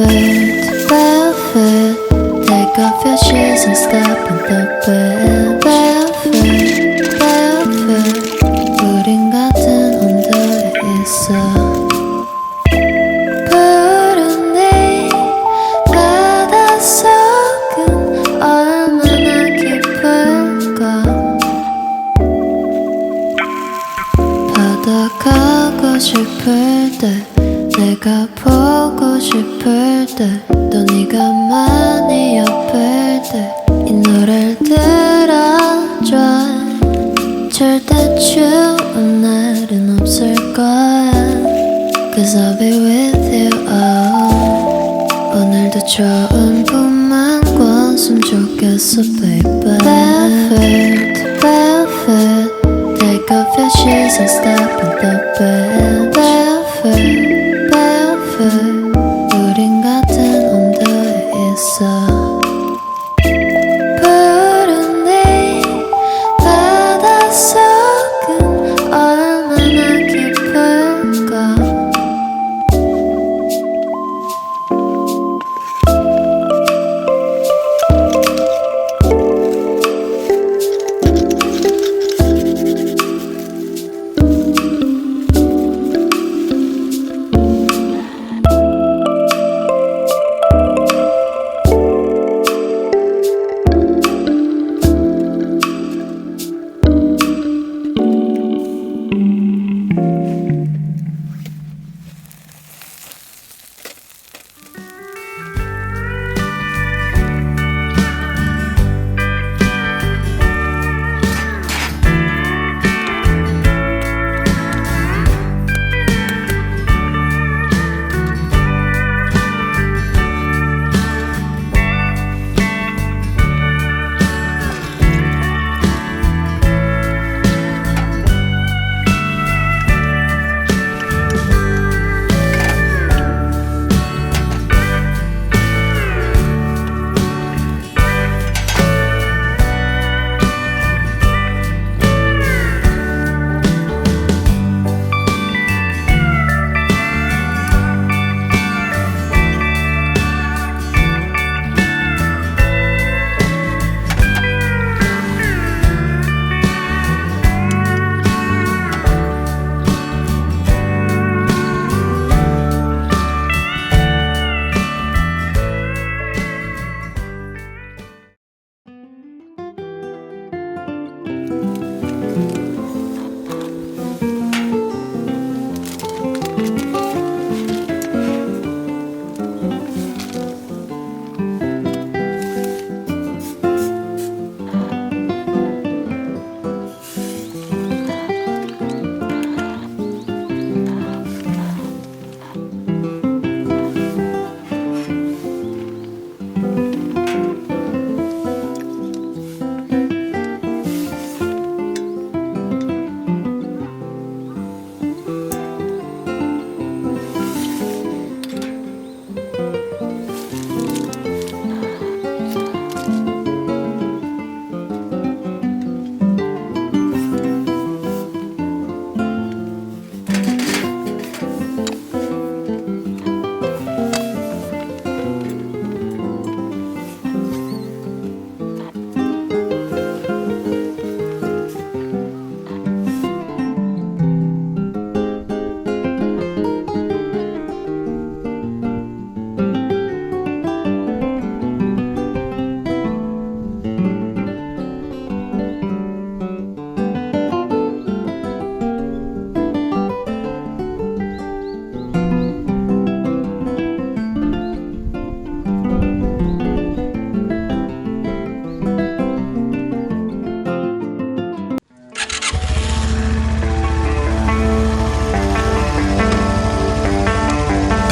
Barefoot, barefoot, take off your shoes and step in the bed. Barefoot, barefoot, 우린 같은 온도에 있어. 푸른 네 바닷속은 얼마나 깊을까. 바다 가고 싶을 때, 내가 보고 싶을 때, 또 네가 많이 아플 때 이 노래를 들어줘. 절대 추운 날은 없을 거야, Cause I'll be with you. 오늘도 좋은 꿈만 꿨으면 좋겠어, baby. Barefoot, barefoot, take off your shoes and step in the bed. Barefoot, barefoot, 우린 같은 온도에 있어. 푸른 네 바닷속은 얼마나 깊을까.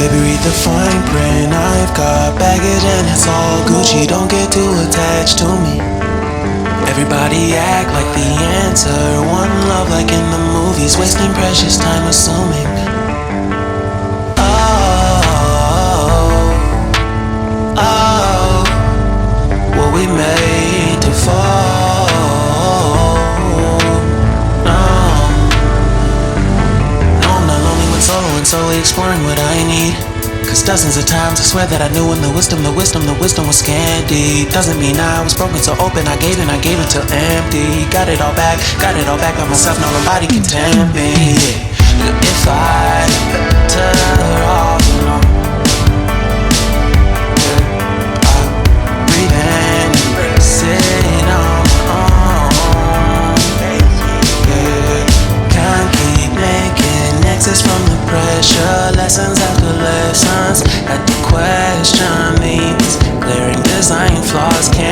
Baby, read the fine print. I've got baggage and it's all Gucci. Don't get too attached to me. Everybody act like the answer. One love like in the movies. Wasting precious time assuming. Oh, what we made to fall. No, I'm not lonely when solo and solely exploring what I need. Cause dozens of times I swear that I knew when the wisdom was scanty. Doesn't mean I was broken so open, I gave it till empty. Got it all back by myself, now nobody can tempt me. If I turn off alone, I'll breathe in and sit on my own. Can't keep making exits from the pressure. Lessons after lessons, had to question these glaring design flaws. Can't